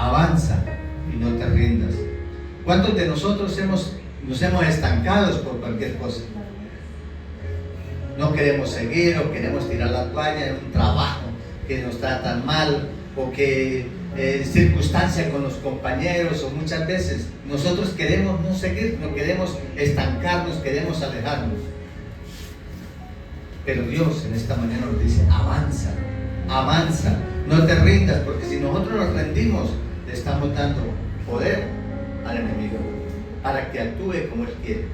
avanza y no te rindas. ¿Cuántos de nosotros nos hemos estancado por cualquier cosa? No queremos seguir o queremos tirar la toalla en un trabajo que nos tratan mal, o que circunstancia con los compañeros, o muchas veces nosotros queremos no seguir, no queremos estancarnos, queremos alejarnos. Pero Dios en esta mañana nos dice: avanza, avanza, no te rindas, porque si nosotros nos rendimos, le estamos dando poder al enemigo para que actúe como él quiere.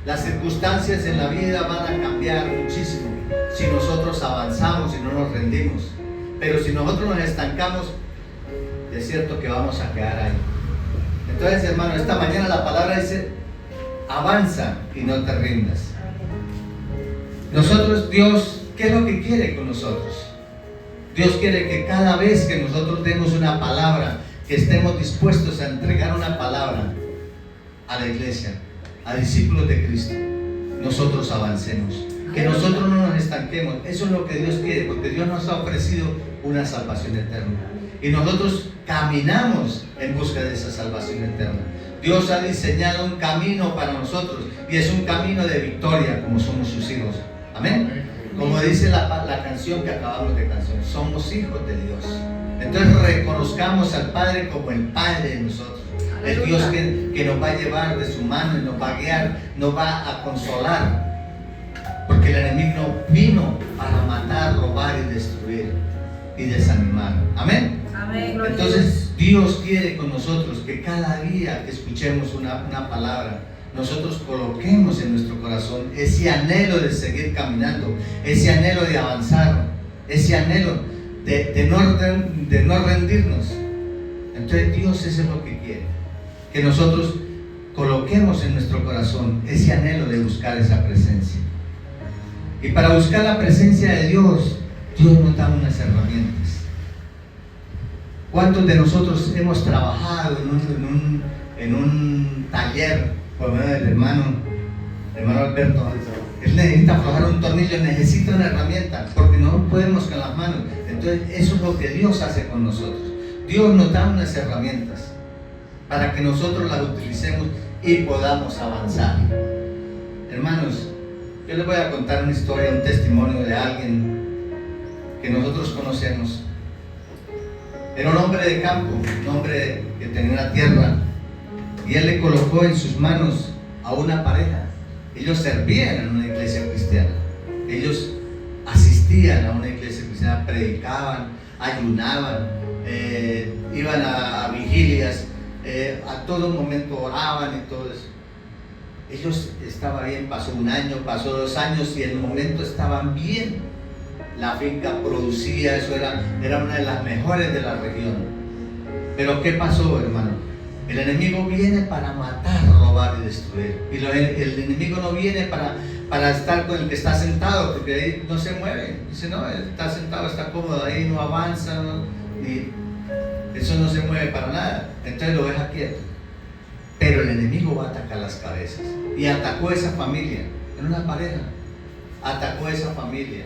Las circunstancias en la vida van a cambiar muchísimo si nosotros avanzamos y no nos rendimos. Pero si nosotros nos estancamos, es cierto que vamos a quedar ahí. Entonces, hermano, esta mañana la palabra dice: avanza y no te rindas. Nosotros, Dios, ¿qué es lo que quiere con nosotros? Dios quiere que cada vez que nosotros demos una palabra, que estemos dispuestos a entregar una palabra a la iglesia, a discípulos de Cristo, nosotros avancemos, que nosotros no nos estanquemos. Eso es lo que Dios quiere, porque Dios nos ha ofrecido una salvación eterna y nosotros caminamos en busca de esa salvación eterna. Dios ha diseñado un camino para nosotros y es un camino de victoria, como somos sus hijos. Amén. Como dice la canción que acabamos de cantar, somos hijos de Dios. Entonces reconozcamos al Padre como el Padre de nosotros, el Dios que nos va a llevar de su mano y nos va a guiar, nos va a consolar, porque el enemigo vino para matar, robar y destruir y desanimar. Amén. Amén. Entonces Dios quiere con nosotros que cada día que escuchemos una palabra, nosotros coloquemos en nuestro corazón ese anhelo de seguir caminando, ese anhelo de avanzar, ese anhelo de no rendirnos. Entonces Dios eso es lo que quiere, que nosotros coloquemos en nuestro corazón ese anhelo de buscar esa presencia. Y para buscar la presencia de Dios, Dios nos da unas herramientas. ¿Cuántos de nosotros hemos trabajado en un taller? Por medio del hermano Alberto, él necesita aflojar un tornillo, necesita una herramienta, porque no podemos con las manos. Entonces eso es lo que Dios hace con nosotros. Dios nos da unas herramientas para que nosotros las utilicemos y podamos avanzar. Hermanos, yo les voy a contar una historia, un testimonio de alguien que nosotros conocemos. Era un hombre de campo, un hombre que tenía una tierra, y él le colocó en sus manos a una pareja. Ellos servían en una iglesia cristiana, ellos asistían a una iglesia cristiana, predicaban, ayunaban, iban a vigilias, a todo momento oraban y todo eso. Ellos estaban bien, pasó un año, pasó 2 años y en el momento estaban bien. La finca producía, eso era una de las mejores de la región. Pero ¿qué pasó, hermano? El enemigo viene para matar, robar y destruir. Y el enemigo no viene para estar con el que está sentado, porque ahí no se mueve. Dice: no, está sentado, está cómodo, ahí no avanza, eso no se mueve para nada. Entonces lo deja quieto. Pero el enemigo va a atacar las cabezas. Y atacó a esa familia, era una pareja. Atacó a esa familia.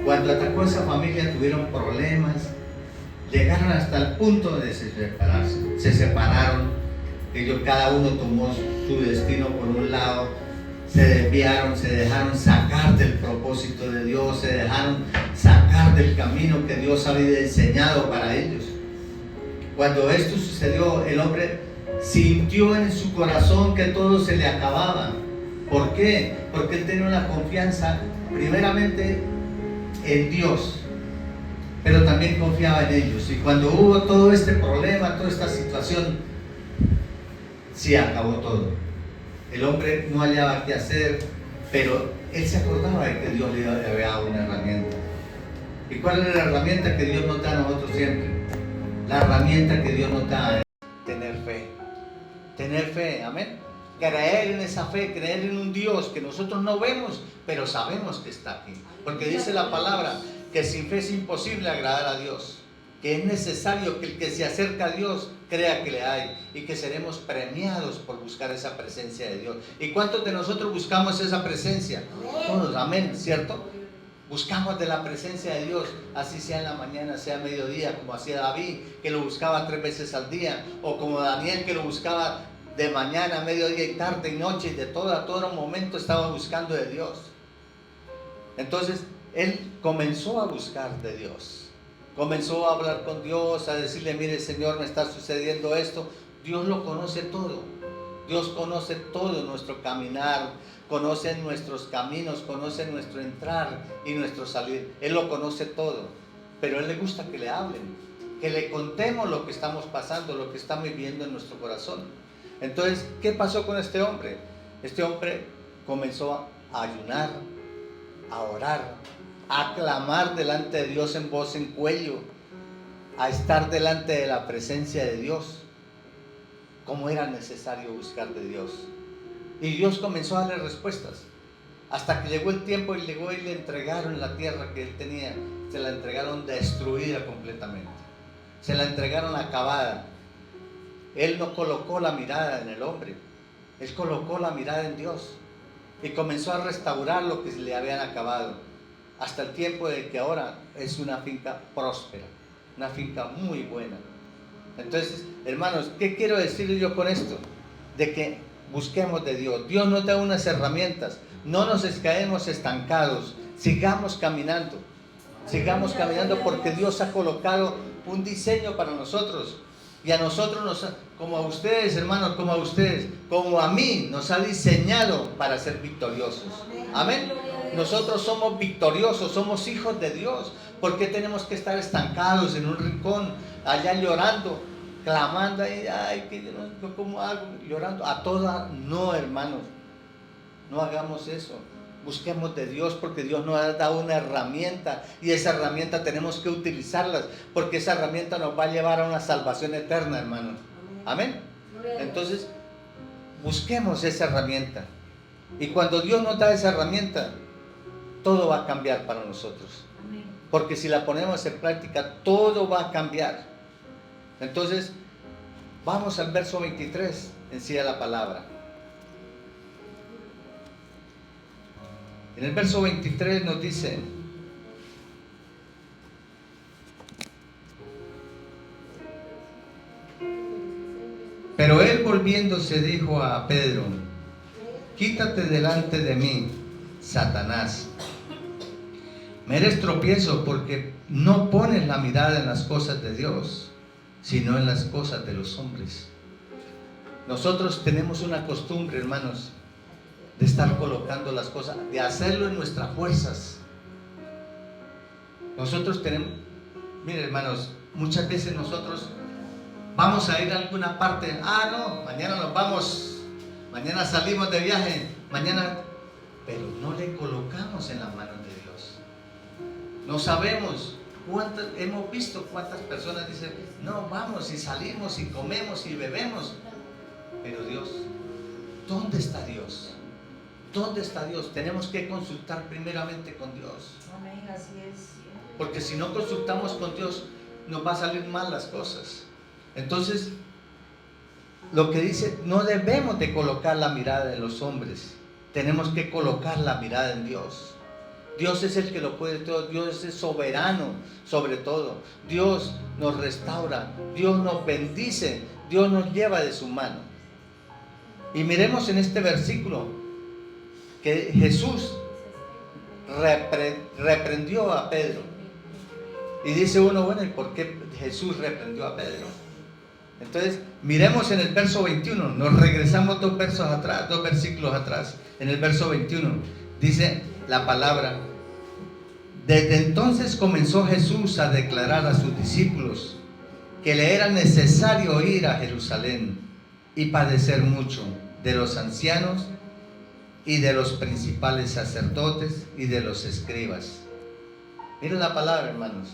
Cuando atacó a esa familia tuvieron problemas. Llegaron hasta el punto de separarse. Se separaron. Ellos cada uno tomó su destino por un lado. Se desviaron, se dejaron sacar del propósito de Dios. Se dejaron sacar del camino que Dios había diseñado para ellos. Cuando esto sucedió, el hombre sintió en su corazón que todo se le acababa. ¿Por qué? Porque él tenía una confianza primeramente en Dios, pero también confiaba en ellos. Y cuando hubo todo este problema, toda esta situación, se acabó todo. El hombre no hallaba qué hacer, pero él se acordaba de que Dios le había dado una herramienta. ¿Y cuál es la herramienta que Dios nos da a nosotros siempre? La herramienta que Dios nos da es tener fe. Tener fe, amén. Creer en esa fe, creer en un Dios que nosotros no vemos, pero sabemos que está aquí. Porque dice la palabra que sin fe es imposible agradar a Dios, que es necesario que el que se acerca a Dios crea que le hay y que seremos premiados por buscar esa presencia de Dios. ¿Y cuántos de nosotros buscamos esa presencia? Todos, amén, ¿cierto? Buscamos de la presencia de Dios, así sea en la mañana, sea a mediodía, como hacía David, que lo buscaba 3 veces al día, o como Daniel, que lo buscaba de mañana, mediodía y tarde y noche, y de todo momento estaba buscando de Dios. Entonces, él comenzó a buscar de Dios, comenzó a hablar con Dios, a decirle, mire Señor, me está sucediendo esto. Dios lo conoce todo, Dios conoce todo nuestro caminar, conoce nuestros caminos, conoce nuestro entrar y nuestro salir. Él lo conoce todo, pero a Él le gusta que le hablen, que le contemos lo que estamos pasando, lo que estamos viviendo en nuestro corazón. Entonces, ¿qué pasó con este hombre? Este hombre comenzó a ayunar, a orar, a clamar delante de Dios en voz en cuello, a estar delante de la presencia de Dios, como era necesario buscar de Dios. Y Dios comenzó a darle respuestas, hasta que llegó el tiempo y le entregaron la tierra que él tenía, se la entregaron destruida completamente, se la entregaron acabada. Él no colocó la mirada en el hombre, él colocó la mirada en Dios y comenzó a restaurar lo que le habían acabado, hasta el tiempo de que ahora es una finca próspera, una finca muy buena. Entonces, hermanos, ¿qué quiero decir yo con esto? De que busquemos de Dios. Dios nos da unas herramientas, no nos caemos estancados, sigamos caminando porque Dios ha colocado un diseño para nosotros. Y a nosotros, como a ustedes, hermanos, como a ustedes, como a mí, nos ha diseñado para ser victoriosos. Amén. Nosotros somos victoriosos, somos hijos de Dios. ¿Por qué tenemos que estar estancados en un rincón, allá llorando, clamando, ay, que yo no, ¿cómo hago? Llorando a toda. No, hermanos, no hagamos eso. Busquemos de Dios, porque Dios nos ha dado una herramienta, y esa herramienta tenemos que utilizarla, porque esa herramienta nos va a llevar a una salvación eterna, hermanos. Amén. Entonces, busquemos esa herramienta, y cuando Dios nos da esa herramienta, todo va a cambiar para nosotros, porque si la ponemos en práctica, todo va a cambiar. Entonces, vamos al verso 23 en sí de la palabra. En el verso 23 nos dice: pero él volviéndose dijo a Pedro: quítate delante de mí, Satanás. Me eres tropiezo, porque no pones la mirada en las cosas de Dios, sino en las cosas de los hombres. Nosotros tenemos una costumbre, hermanos, de estar colocando las cosas, de hacerlo en nuestras fuerzas. Nosotros tenemos, miren, hermanos, muchas veces nosotros vamos a ir a alguna parte, no, mañana nos vamos, mañana salimos de viaje, mañana, pero no le colocamos en las manos de Dios. No sabemos hemos visto cuántas personas dicen, no, vamos y salimos y comemos y bebemos, pero Dios, ¿dónde está Dios? ¿Dónde está Dios? Tenemos que consultar primeramente con Dios. Amén, así es. Porque si no consultamos con Dios, nos va a salir mal las cosas. Entonces, lo que dice, no debemos de colocar la mirada en los hombres, tenemos que colocar la mirada en Dios. Dios es el que lo puede todo, Dios es soberano sobre todo. Dios nos restaura, Dios nos bendice, Dios nos lleva de su mano. Y miremos en este versículo que Jesús reprendió a Pedro. Y dice uno, bueno, ¿y por qué Jesús reprendió a Pedro? Entonces, miremos en el verso 21, nos regresamos dos versículos atrás. En el verso 21 dice la palabra: desde entonces comenzó Jesús a declarar a sus discípulos que le era necesario ir a Jerusalén y padecer mucho de los ancianos y de los principales sacerdotes y de los escribas. Miren la palabra, hermanos.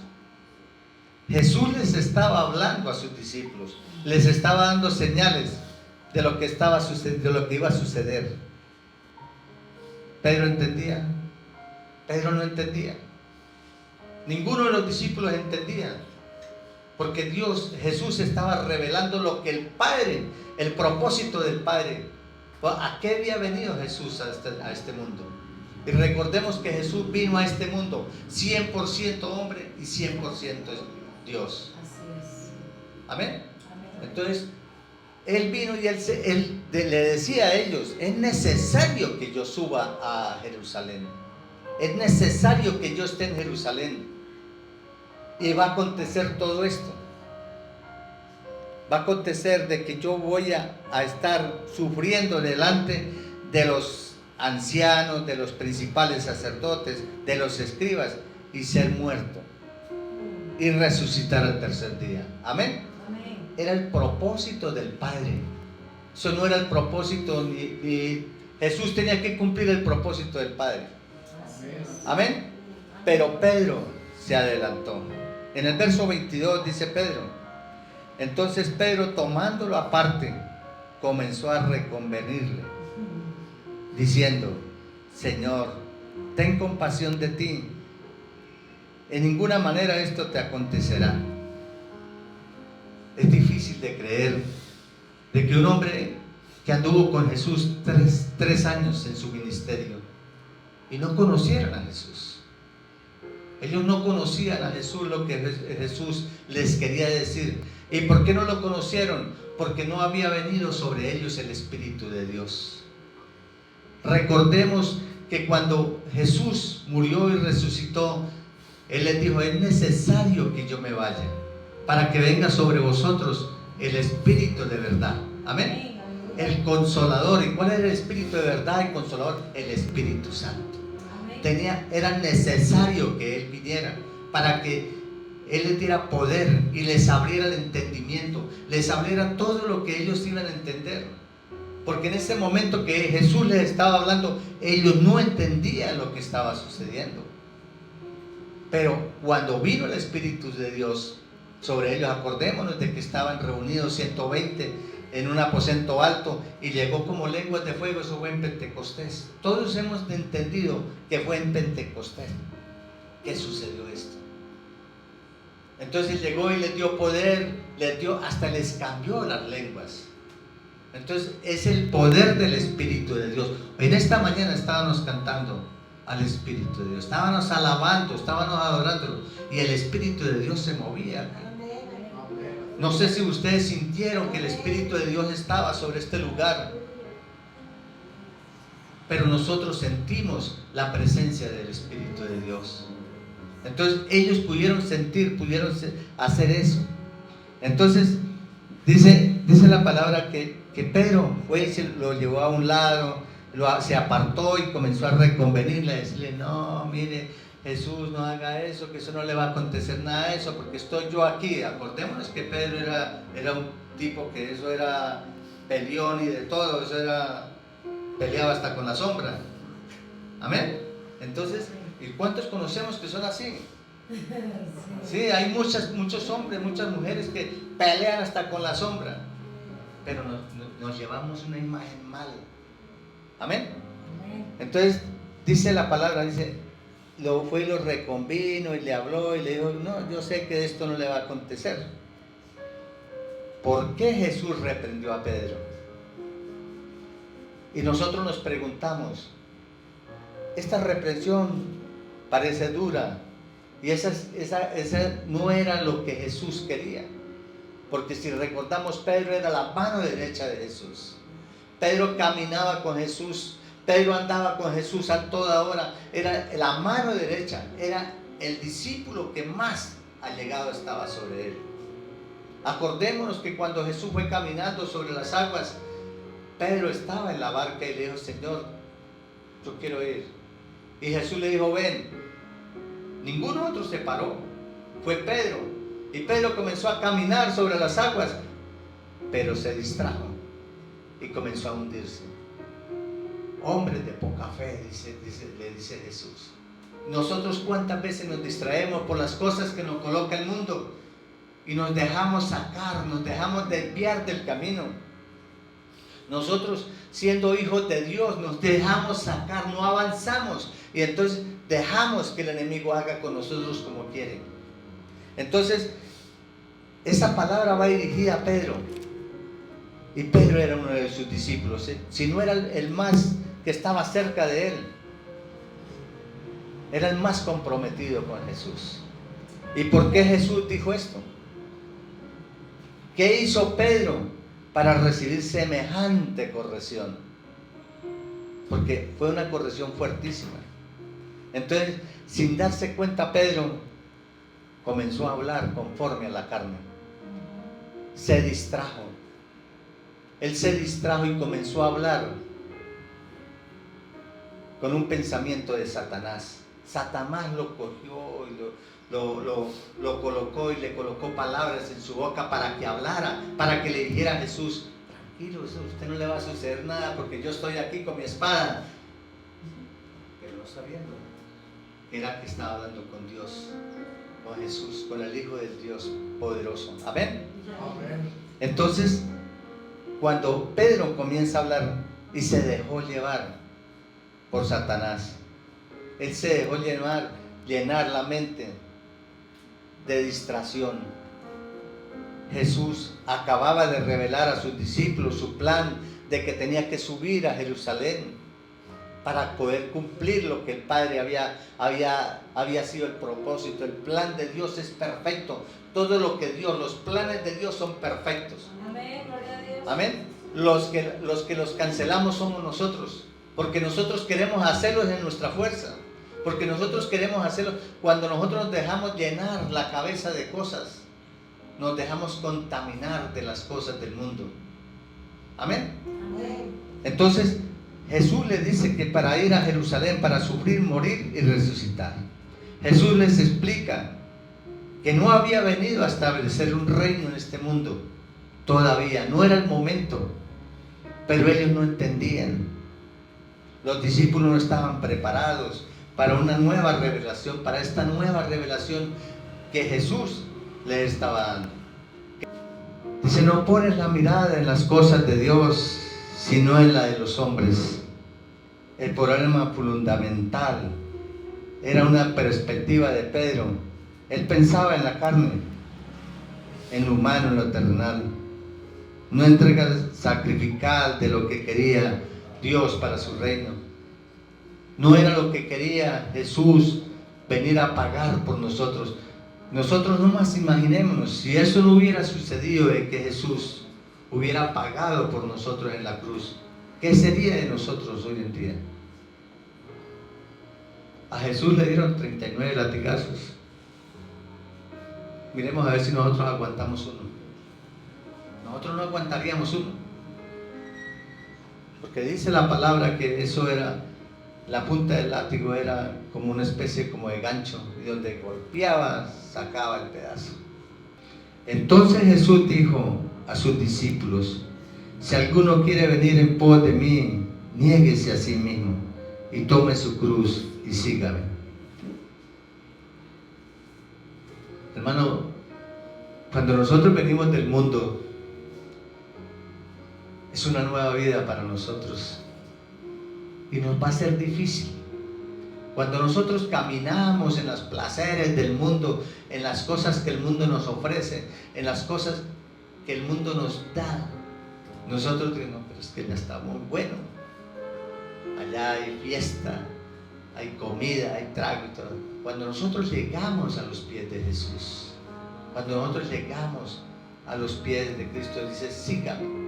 Jesús les estaba hablando a sus discípulos, les estaba dando señales de lo que iba a suceder. Pedro entendía, Pedro no entendía. Ninguno de los discípulos entendía, porque Jesús estaba revelando lo que el Padre, el propósito del Padre. ¿A qué había venido Jesús a este mundo? Y recordemos que Jesús vino a este mundo 100% hombre y 100% Dios. Así es. Amén. Amén. Entonces, Él vino y él le decía a ellos: es necesario que yo suba a Jerusalén. Es necesario que yo esté en Jerusalén. Y va a acontecer todo esto. Va a acontecer de que yo voy a estar sufriendo delante de los ancianos, de los principales sacerdotes, de los escribas, y ser muerto y resucitar al tercer día. Amén. Amén. Era el propósito del Padre. Eso no era el propósito ni Jesús tenía que cumplir el propósito del Padre. Así es. Amén. Pero Pedro se adelantó. En el verso 22 dice Pedro: entonces Pedro, tomándolo aparte, comenzó a reconvenirle, diciendo: Señor, ten compasión de ti. En ninguna manera esto te acontecerá. Es difícil de creer de que un hombre que anduvo con Jesús tres años en su ministerio y no conocieran a Jesús. Ellos no conocían a Jesús, lo que Jesús les quería decir. ¿Y por qué no lo conocieron? Porque no había venido sobre ellos el Espíritu de Dios. Recordemos que cuando Jesús murió y resucitó, Él les dijo: es necesario que yo me vaya para que venga sobre vosotros el Espíritu de verdad. Amén. El Consolador. ¿Y cuál era el Espíritu de verdad y Consolador? El Espíritu Santo. Era necesario que Él viniera para que Él les diera poder y les abriera el entendimiento, les abriera todo lo que ellos iban a entender. Porque en ese momento que Jesús les estaba hablando, ellos no entendían lo que estaba sucediendo. Pero cuando vino el Espíritu de Dios sobre ellos, acordémonos de que estaban reunidos 120 en un aposento alto y llegó como lenguas de fuego. Eso fue en Pentecostés. Todos hemos entendido que fue en Pentecostés que sucedió esto. Entonces llegó y les dio poder, hasta les cambió las lenguas. Entonces es el poder del Espíritu de Dios. En esta mañana estábamos cantando al Espíritu de Dios, estábamos alabando, estábamos adorándolo, y el Espíritu de Dios se movía. No sé si ustedes sintieron que el Espíritu de Dios estaba sobre este lugar, pero nosotros sentimos la presencia del Espíritu de Dios. Entonces ellos pudieron sentir, pudieron hacer eso. Entonces dice la palabra que Pedro fue y se lo llevó a un lado, se apartó y comenzó a reconvenirle, a decirle: no, mire, Jesús, no haga eso, que eso no le va a acontecer nada de eso, porque estoy yo aquí. Acordémonos que Pedro era un tipo que eso era peleón y de todo, eso peleaba hasta con la sombra. Amén. Entonces, ¿y cuántos conocemos que son así? Sí, hay muchos hombres, muchas mujeres que pelean hasta con la sombra, pero nos llevamos una imagen mal. Amén. Entonces dice la palabra, lo fue y lo reconvino y le habló y le dijo: no, yo sé que esto no le va a acontecer. ¿Por qué Jesús reprendió a Pedro? Y nosotros nos preguntamos, esta reprensión parece dura, y esa no era lo que Jesús quería. Porque si recordamos, Pedro era la mano derecha de Jesús. Pedro caminaba con Jesús, Pedro andaba con Jesús a toda hora, era la mano derecha, era el discípulo que más allegado estaba sobre él. Acordémonos que cuando Jesús fue caminando sobre las aguas, Pedro estaba en la barca y le dijo: Señor, yo quiero ir. Y Jesús le dijo: ven. Ningún otro se paró, fue Pedro. Y Pedro comenzó a caminar sobre las aguas, pero se distrajo y comenzó a hundirse. Hombres de poca fe, le dice Jesús. Nosotros cuántas veces nos distraemos por las cosas que nos coloca el mundo y nos dejamos sacar, nos dejamos desviar del camino. Nosotros, siendo hijos de Dios, nos dejamos sacar, no avanzamos, y entonces dejamos que el enemigo haga con nosotros como quiere. Entonces esa palabra va dirigida a Pedro, y Pedro era uno de sus discípulos, si no era el más que estaba cerca de él. era el más comprometido con Jesús. ¿Y por qué Jesús dijo esto? ¿Qué hizo Pedro para recibir semejante corrección? Porque fue una corrección fuertísima. Entonces, sin darse cuenta, Pedro comenzó a hablar conforme a la carne. Se distrajo. Él se distrajo y comenzó a hablar con un pensamiento de Satanás. Satanás lo cogió y lo colocó y le colocó palabras en su boca para que hablara, para que le dijera a Jesús: tranquilo, a usted no le va a suceder nada porque yo estoy aquí con mi espada. Pero no sabiendo, era que estaba hablando con Dios, con Jesús, con el Hijo del Dios poderoso. Amén. Entonces, cuando Pedro comienza a hablar y se dejó llevar por Satanás, él se dejó llenar la mente de distracción. Jesús acababa de revelar a sus discípulos su plan de que tenía que subir a Jerusalén para poder cumplir lo que el Padre había sido el propósito. El plan de Dios es perfecto. Todo lo que Dios, los planes de Dios son perfectos. Amén, gloria a Dios. Amén. Los que los cancelamos somos nosotros, porque nosotros queremos hacerlos en nuestra fuerza, porque nosotros queremos hacerlo. Cuando nosotros nos dejamos llenar la cabeza de cosas, nos dejamos contaminar de las cosas del mundo. Amén. Amén. Entonces Jesús les dice que para ir a Jerusalén, para sufrir, morir y resucitar. Jesús les explica que no había venido a establecer un reino en este mundo. Todavía no era el momento, pero ellos no entendían. Los discípulos no estaban preparados para una nueva revelación, para esta nueva revelación que Jesús les estaba dando. Dice: no pones la mirada en las cosas de Dios, sino en la de los hombres. El problema fundamental era una perspectiva de Pedro. Él pensaba en la carne, en lo humano, en lo terrenal. No entrega sacrificial de lo que quería Dios para su reino. No era lo que quería Jesús, venir a pagar por nosotros. Nosotros no más imaginémonos, si eso no hubiera sucedido, de que Jesús hubiera pagado por nosotros en la cruz, ¿qué sería de nosotros hoy en día? A Jesús le dieron 39 latigazos. Miremos a ver si nosotros aguantamos uno. Nosotros no aguantaríamos uno, porque dice la palabra que eso era, la punta del látigo era como una especie como de gancho, y donde golpeaba sacaba el pedazo. Entonces Jesús dijo a sus discípulos: si alguno quiere venir en pos de mí, niéguese a sí mismo y tome su cruz y sígame. Hermano, cuando nosotros venimos del mundo, es una nueva vida para nosotros y nos va a ser difícil. Cuando nosotros caminamos en los placeres del mundo, en las cosas que el mundo nos ofrece, en las cosas que el mundo nos da, nosotros decimos: no, pero es que ya está muy bueno. Allá hay fiesta, hay comida, hay trago y todo. Cuando nosotros llegamos a los pies de Jesús, cuando nosotros llegamos a los pies de Cristo, dice: sígame.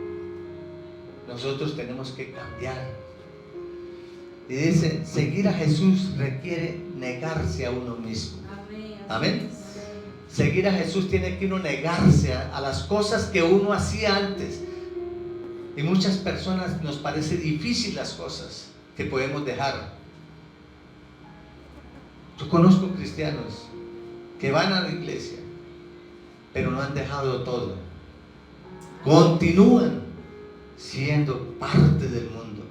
Nosotros tenemos que cambiar. Y dice: seguir a Jesús requiere negarse a uno mismo. Amén. Seguir a Jesús tiene que uno negarse a las cosas que uno hacía antes. Y muchas personas nos parece difícil las cosas que podemos dejar. Yo conozco cristianos que van a la iglesia, pero no han dejado todo. Continúan siendo parte del mundo.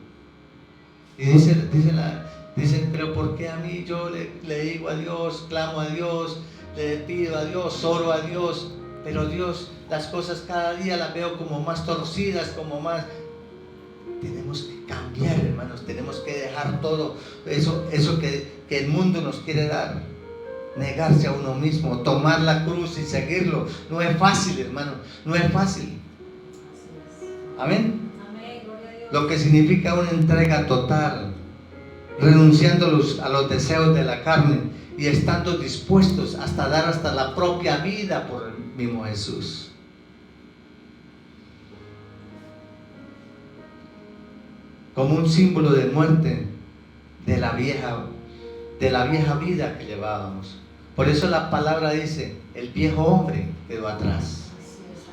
Y dicen, pero ¿por qué a mí? Yo le digo a Dios, clamo a Dios, le pido a Dios, oro a Dios, pero Dios, las cosas cada día las veo como más torcidas, como más... Tenemos que cambiar, hermanos, tenemos que dejar todo eso que el mundo nos quiere dar. Negarse a uno mismo, tomar la cruz y seguirlo. No es fácil, hermano, no es fácil. Amén. Amén, gloria a Dios. Lo que significa una entrega total. renunciando a los deseos de la carne y estando dispuestos hasta dar hasta la propia vida por el mismo Jesús. Como un símbolo de muerte de la vieja vida que llevábamos. Por eso la palabra dice, el viejo hombre quedó atrás.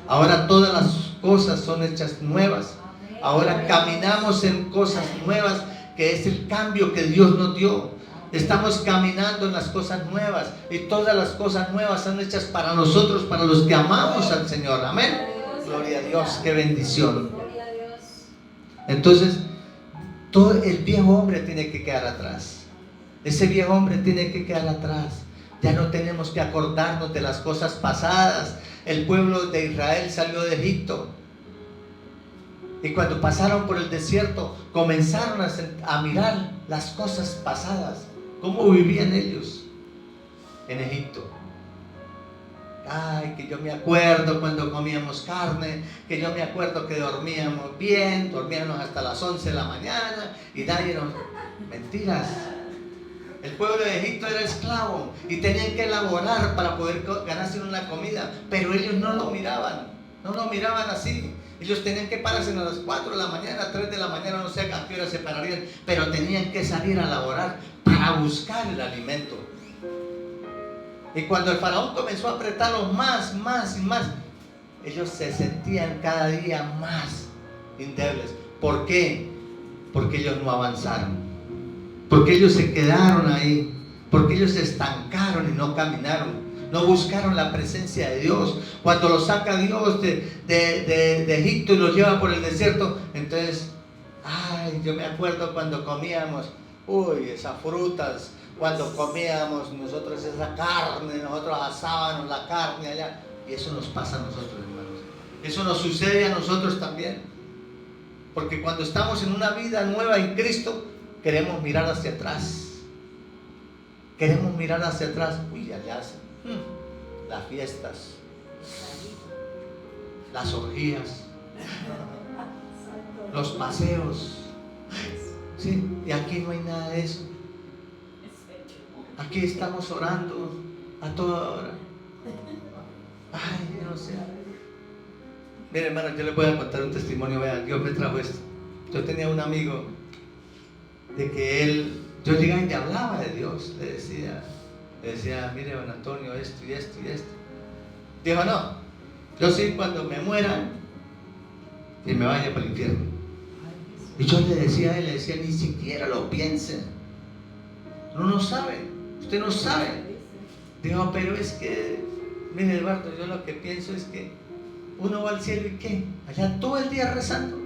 Ahora todas las cosas son hechas nuevas. Ahora caminamos en cosas nuevas, que es el cambio que Dios nos dio. Estamos caminando en las cosas nuevas, y todas las cosas nuevas son hechas para nosotros, para los que amamos al Señor. Amén. Gloria a Dios, qué bendición. Entonces, todo el viejo hombre tiene que quedar atrás. Ese viejo hombre tiene que quedar atrás. Ya no tenemos que acordarnos de las cosas pasadas. El pueblo de Israel salió de Egipto, y cuando pasaron por el desierto comenzaron a mirar las cosas pasadas, cómo vivían ellos en Egipto. Ay, que yo me acuerdo cuando comíamos carne, que yo me acuerdo que dormíamos bien, dormíamos hasta las 11 de la mañana y nadie nos... Mentiras. El pueblo de Egipto era esclavo y tenían que elaborar para poder ganarse una comida, pero ellos no lo miraban así. Ellos tenían que pararse a las 4 de la mañana, 3 de la mañana, no sé a qué hora se pararían, pero tenían que salir a laborar para buscar el alimento. Y cuando el faraón comenzó a apretarlos más y más, ellos se sentían cada día más endebles. ¿Por qué? Porque ellos no avanzaron, porque ellos se quedaron ahí, porque ellos se estancaron y no caminaron. No buscaron la presencia de Dios. Cuando los saca Dios de Egipto y los lleva por el desierto, entonces, ay, yo me acuerdo cuando comíamos, esas frutas, cuando comíamos nosotros esa carne, nosotros asábamos la carne allá. Y eso nos pasa a nosotros, hermanos. Eso nos sucede a nosotros también. Porque cuando estamos en una vida nueva en Cristo, queremos mirar hacia atrás. Queremos mirar hacia atrás. Allá las fiestas, las orgías, los paseos. Sí, y aquí no hay nada de eso. Aquí estamos orando a toda hora. Ay, no sé. Mire, hermano, yo le voy a contar un testimonio. Vean, Dios me trajo esto. Yo tenía un amigo de que yo llegaba y le hablaba de Dios. Le decía, mire, don Antonio, esto y esto y esto. Dijo, no, yo sí, cuando me muera y me vaya para el infierno. Y yo le decía a él, ni siquiera lo piense. No sabe, usted no sabe. Dijo, pero es que, mire, Eduardo, yo lo que pienso es que uno va al cielo y ¿qué? Allá todo el día rezando.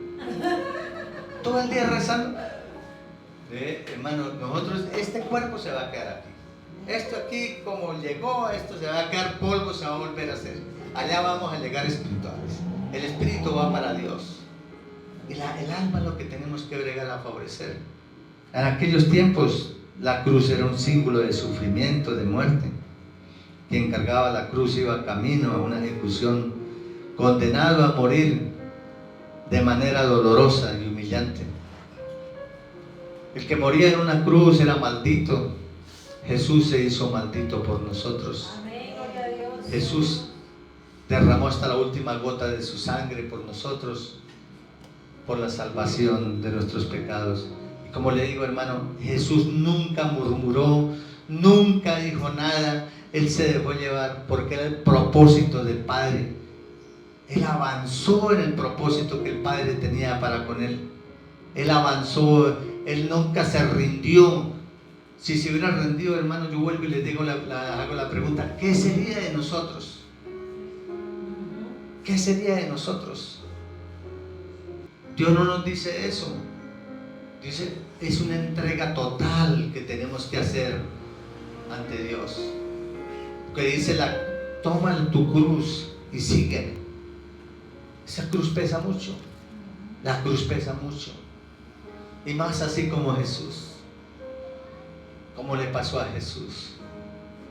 Todo el día rezando. Hermano, nosotros, este cuerpo se va a quedar aquí. Esto aquí, como llegó, esto se va a quedar polvo, se va a volver a hacer. Allá vamos a llegar espirituales. El espíritu va para Dios. Y el alma es lo que tenemos que bregar a favorecer. En aquellos tiempos, la cruz era un símbolo de sufrimiento, de muerte. Quien cargaba la cruz iba camino a una ejecución, condenado a morir de manera dolorosa y humillante. El que moría en una cruz era maldito. Jesús se hizo maldito por nosotros. Jesús derramó hasta la última gota de su sangre por nosotros, por la salvación de nuestros pecados. Y como le digo, hermano, Jesús nunca murmuró, nunca dijo nada. Él se dejó llevar porque era el propósito del Padre. Él avanzó en el propósito que el Padre tenía para con él. Él avanzó, él nunca se rindió. Si se hubiera rendido, hermano, yo vuelvo y les digo, hago la pregunta, ¿qué sería de nosotros? ¿Qué sería de nosotros? Dios no nos dice eso. Dice, es una entrega total que tenemos que hacer ante Dios. Que dice, toma tu cruz y sígueme. Esa cruz pesa mucho. La cruz pesa mucho. Y más así como Jesús. Como le pasó a Jesús.